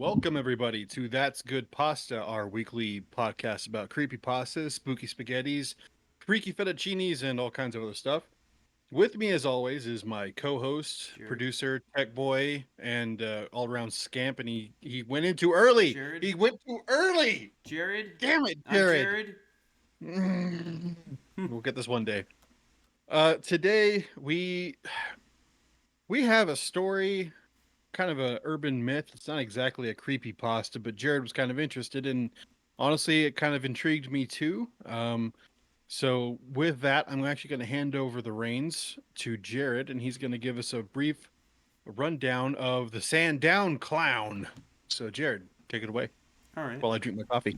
Welcome everybody to That's Good Pasta, our weekly podcast about creepy pastas, spooky spaghettis, freaky fettuccinis, and all kinds of other stuff. With me, as always, is my co-host, Jared. producer, tech boy, and all-around scamp. And he went in too early. Jared. He went too early. Jared. Damn it, I'm Jared. Jared. We'll get this one day. Today we have a story, kind of a urban myth. It's not exactly a creepy pasta, but Jared was kind of interested, and honestly, it kind of intrigued me too. So with that, I'm actually going to hand over the reins to Jared, and he's going to give us a brief rundown of the Sandown Clown. So Jared, take it away All right. while I drink my coffee.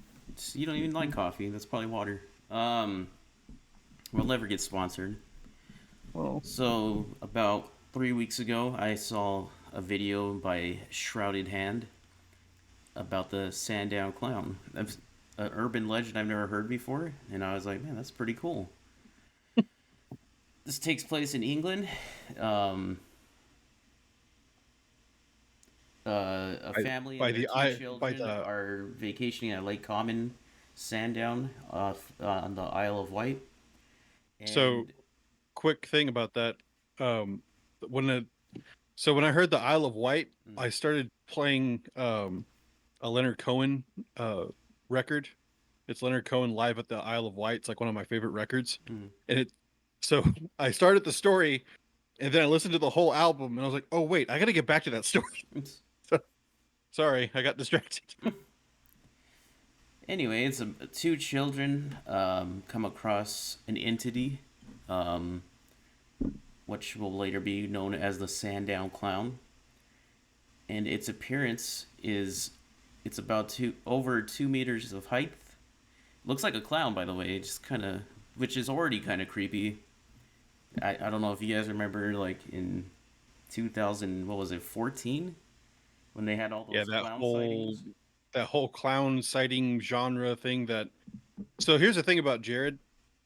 You don't even like coffee. That's probably water. We'll never get sponsored. Well, So about 3 weeks ago, I saw a video by Shrouded Hand about the Sandown Clown. That's an urban legend I've never heard before, and I was like, man, that's pretty cool. This takes place in England. Um, a by, family by and their the two I by children the are vacationing at Lake Common, Sandown, off on the Isle of Wight. so And quick thing about that. Um, when it, so when I heard the Isle of Wight, mm, I started playing a Leonard Cohen record. It's Leonard Cohen live at the Isle of Wight. It's like one of my favorite records. mm. And it so I started the story and then I listened to the whole album and I was like, "Oh wait, I got to get back to that story." So, sorry, I got distracted. Anyway, it's two children come across an entity, um, which will later be known as the Sandown Clown, and its appearance is it's about over 2 meters of height. Looks like a clown, by the way, just kind of, which is already kind of creepy. I don't know if you guys remember, like in 2000, what was it, 14, when they had all Yeah, those clown sightings. that whole clown sighting genre thing that So here's the thing about Jared.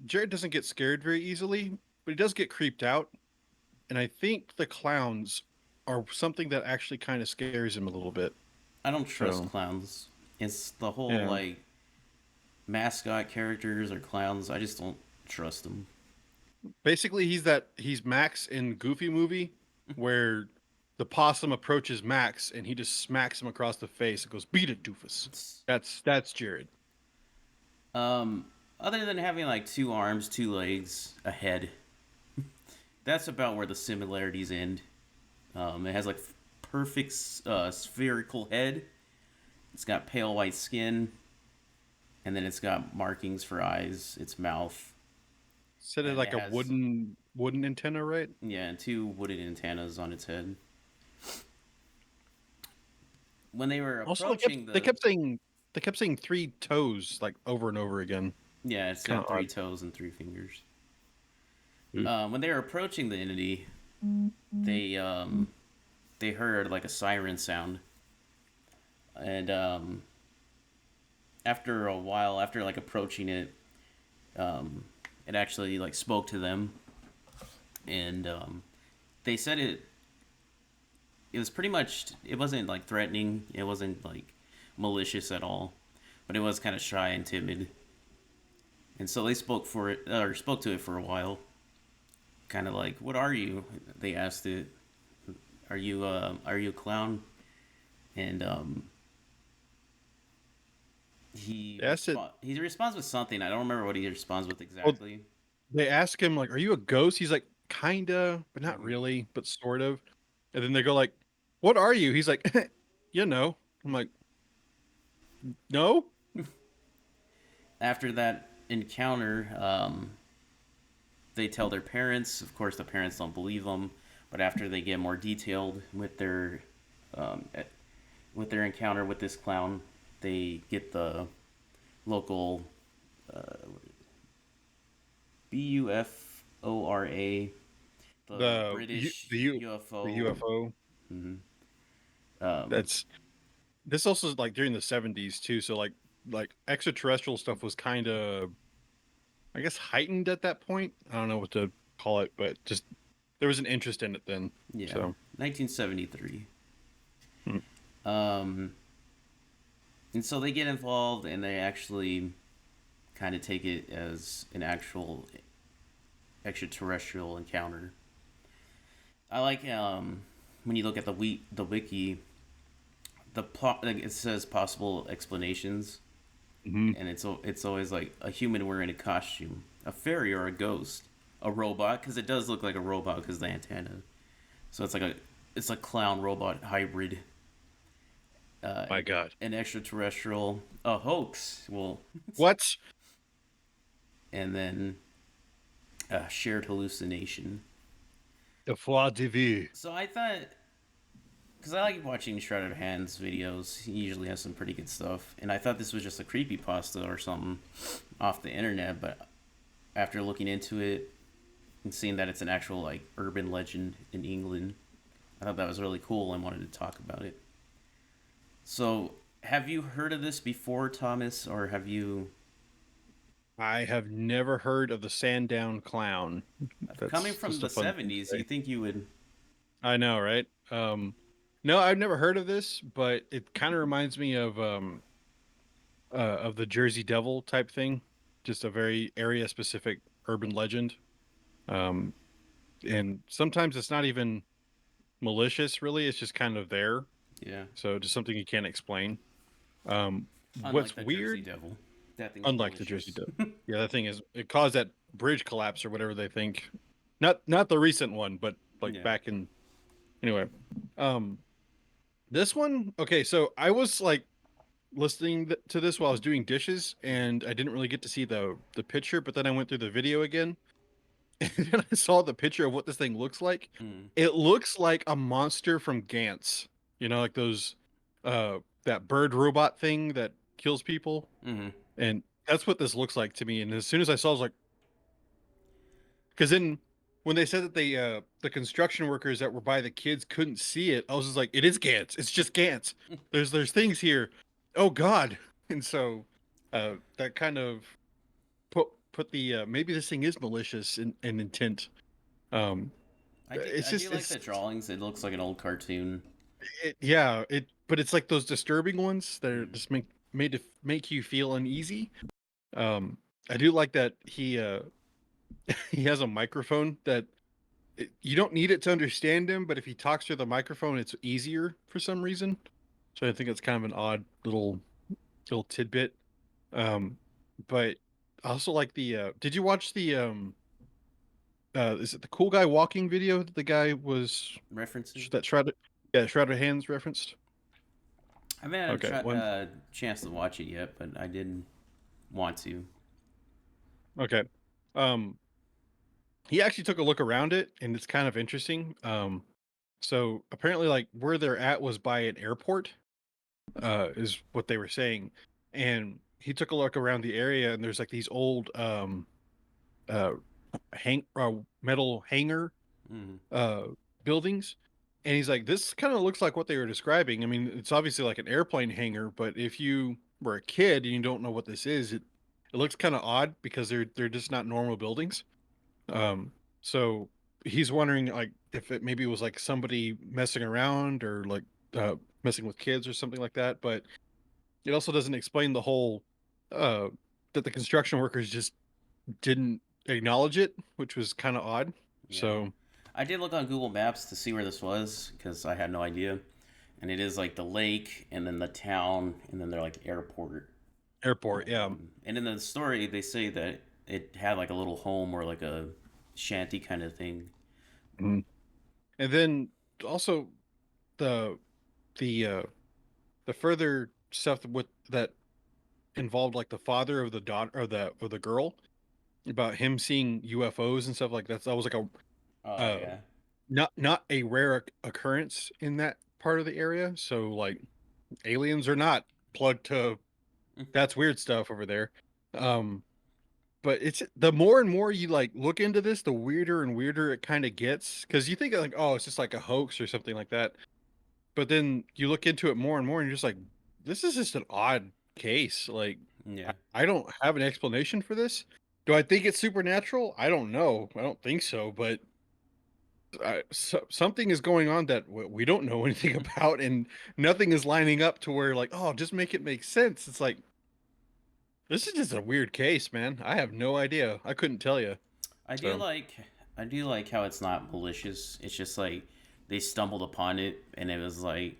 Jared doesn't get scared very easily, but he does get creeped out. And I think the clowns are something that actually kind of scares him a little bit. I don't trust So, clowns. It's the whole yeah. like mascot characters or clowns. I just don't trust them. Basically, he's Max in Goofy movie where the possum approaches Max and he just smacks him across the face and goes, "Beat it, doofus." It's, That's Jared. um, other than having like two arms, two legs, a head, that's about where the similarities end. It has like perfect spherical head. It's got pale white skin, and then it's got markings for eyes, its mouth, Said it and like it a has, wooden antenna, right? yeah, and two wooden antennas on its head. When they were Also, approaching they the, kept saying three toes like over and over again. yeah, it's Kind of got three odd. toes and three fingers. Mm. When they were approaching the entity, they they heard like a siren sound, and after a while, after like approaching it, um, it actually like spoke to them, and they said it was pretty much, it wasn't like threatening, it wasn't like malicious at all, but it was kind of shy and timid, and so they spoke to it for a while, kind of like, what are you? They asked it, are you a clown? And They asked it. he responds with something. I don't remember what he responds with Well, exactly. they ask him like, "Are you a ghost?" He's like, "Kinda, but not Hmm. really, but sort of." And then they go like, "What are you?" He's like, "You know." I'm like, "No." After that encounter, they tell their parents. Of course, the parents don't believe them, but after they get more detailed um, eh, with their encounter with this clown, they get the local uh, BUFORA, the British The UFO. UFO. Mhm. Um, That's this also is like during the 70s too. So like extraterrestrial stuff was kind of, I guess, heightened at that point. I don't know what to call it, but just there was an interest in it then. yeah, So 1973. hmm. Um, And so they get involved and they actually kind of take it as an actual extraterrestrial encounter. I like when you look at the wiki, like it says possible explanations, Hmm. and it's always like a human wearing a costume, a fairy or a ghost, a robot because it does look like a robot because the antenna. So it's a clown robot hybrid, uh, My God. an extraterrestrial, a hoax. Well, What? and then a shared hallucination. The foi de vie. So I thought, because I like watching Shredded Hands videos, he usually has some pretty good stuff, and I thought this was just a creepy pasta or something off the internet, but after looking into it and seeing that it's an actual like urban legend in England, I thought that was really cool and wanted to talk about it. So, have you heard of this before, Thomas, or have you? I have never heard of the Sandown Clown. Coming That's from just a the fun thing to '70s, you say. think you would? I know, right? No, I've never heard of this, but it kind of reminds me of the Jersey Devil type thing, just a very area specific urban legend. Um, and sometimes it's not even malicious, really. It's just kind of there. Yeah. So just something you can't explain. Unlike What's the Jersey weird, Devil, that thing's unlike the Jersey malicious. Devil, yeah, that thing is it caused that bridge collapse or whatever they think. Not the recent one, but like Yeah. back in anyway. Um, this one, okay, so I was like listening to this while I was doing dishes, and I didn't really get to see the picture, but then I went through the video again, and then I saw the picture of what this thing looks like. Mm. It looks like a monster from Gantz. You know, like those that bird robot thing that kills people. Mm-hmm. And that's what this looks like to me. And as soon as I saw, I was like, because then when they said that the construction workers that were by the kids couldn't see it, I was just like, it is Gantz. It's just Gantz. There's things here. Oh God. And so that kind of put the maybe this thing is malicious in intent. Um, it's I do just like the drawings. It looks like an old cartoon. yeah, it but it's like those disturbing ones that are Mm. just made to make you feel uneasy. Um, I do like that he has a microphone that you don't need it to understand him, but if he talks through the microphone, it's easier for some reason. So I think it's kind of an odd little tidbit. Um, but I also like the did you watch the is it the cool guy walking video that the guy was Referencing. that shrouded yeah, shrouded hands referenced? I haven't had a Okay, one chance to watch it yet, but I did want to. okay. Um he actually took a look around it and it's kind of interesting. So apparently like where they're at was by an airport, is what they were saying. And he took a look around the area and there's like these old uh metal hanger Mm. uh buildings. And he's like, this kind of looks like what they were describing. I mean, it's obviously like an airplane hangar, but if you were a kid and you don't know what this is, it looks kind of odd because they're just not normal buildings. So he's wondering like if it maybe was like somebody messing around or like uh messing with kids or something like that. But it also doesn't explain the whole uh that the construction workers just didn't acknowledge it, which was kind of odd. Yeah. So I did look on Google Maps to see where this was because I had no idea. And it is like the lake and then the town and then they're like airport. airport, yeah. And in the story, they say that it had like a little home or like a shanty kind of thing. Mhm. And then also the the uh the further stuff with that involved like the father of the daughter or the girl about him seeing UFOs and stuff like that. That was like a Oh, uh yeah. not a rare occurrence in that part of the area. So like aliens are not plugged to that's weird stuff over there. Um but it's the more and more you like look into this, the weirder and weirder it kind of gets because you think like, oh, it's just like a hoax or something like that. But then you look into it more and more and you're just like, this is just an odd case. Like Yeah. I don't have an explanation for this. Do I think it's supernatural? I don't know. I don't think so, but something is going on that we don't know anything about, and nothing is lining up to where like, oh, just make it make sense. It's like this is just a weird case, man. I have no idea. I couldn't tell you. I do So like I do like how it's not malicious. It's just like they stumbled upon it and it was like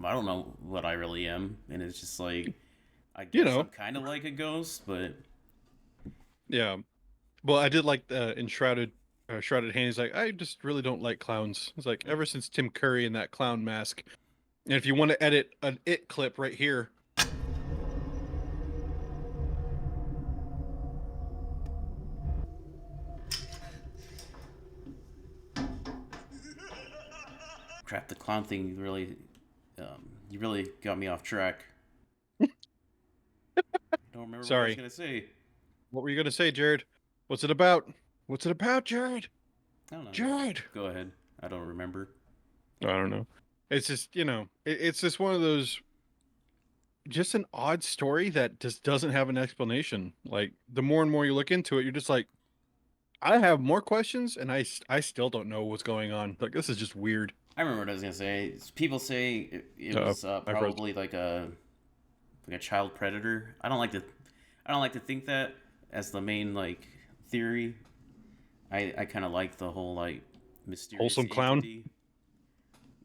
I don't know what I really am, and it's just like I you guess I'm know, kind of like a ghost, but yeah. Well, I did like the enshrouded, shrouded hand. He's like, I just really don't like clowns. It's like ever since Tim Curry and that clown mask. And if you want to edit an it clip right here, crap, the clown thing you really got me off track. I don't remember what I was sorry, gonna say. what were you gonna say, Jared? What's it about? What's it about, Jared? I don't know. Jared. Go ahead. I don't remember. I don't know. It's just, it's just one of those, just an odd story that just doesn't have an explanation. Like the more and more you look into it, you're just like, I have more questions, and I still don't know what's going on. Like this is just weird. I remember what I was gonna say. People say it Uh, was I froze. probably like a child predator. I don't like to think that as the main like theory. I kind of like the whole like mysterious Wholesome clown. entity.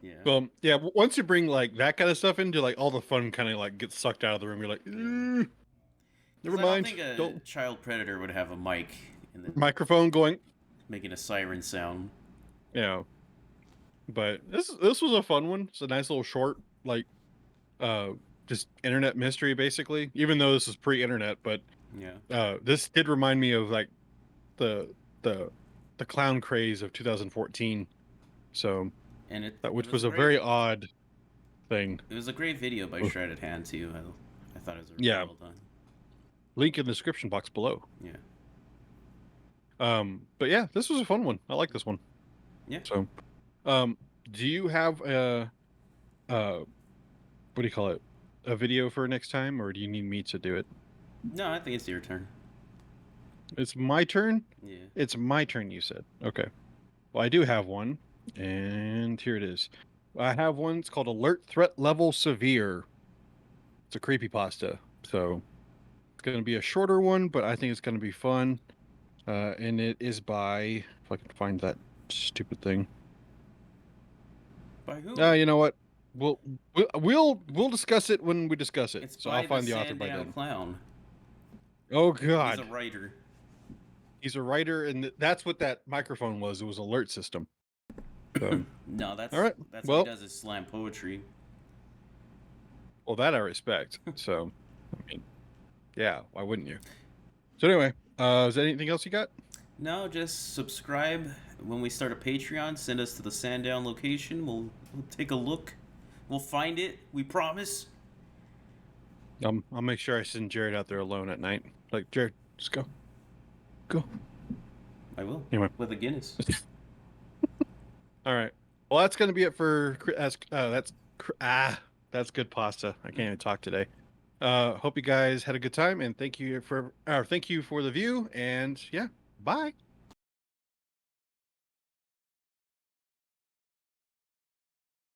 Yeah, Well, yeah. Once you bring like that kind of stuff into, like all the fun kind of like gets sucked out of the room. You're like, yeah. never Because I don't mind. think a Don't child predator would have a mic and then microphone going. making a siren sound. Yeah, but this was a fun one. It's a nice little short, like uh, just internet mystery basically. Even though this is pre-internet, but Yeah, this did remind me of like the the the clown craze of 2014. So and that it which was was a a great very odd thing. video by Ugh. Shredded Hand too. I thought it was really Yeah, well done. link in the description box below. Yeah, But yeah, this was a fun one. I like this one. yeah. So, um, do you have what do you call it? A video for next time, or do you need me to do it? No, I think it's your turn. It's my turn. Yeah. It's my turn, you said. Okay. Well, I do have one, and here it is. I have one. It's called Alert Threat Level Severe. It's a creepypasta. So it's going to be a shorter one, but I think it's going to be fun. And it is by, if I can find that stupid thing. By who? You know what? We'll discuss it when we discuss it. It's So I'll by the find the author by Sandown then. Clown. Oh He's a God, writer. he's a writer, and that's what that microphone was. It was alert system. So, No, all right. that's what he Well, does is slam poetry. that I respect. So, I mean, yeah, why wouldn't you? So anyway, is there anything else you got? No, just subscribe. When we start a Patreon, send us to the Sandown location. We'll take a look. We'll find it. We promise. I'll make sure I send Jared out there alone at night. Like Jared, just go, go. I will. Anyway, With a Guinness. all right. Well, that's gonna be it for that's good pasta. I can't even talk today. Hope you guys had a good time, and thank you for the view. And yeah, bye.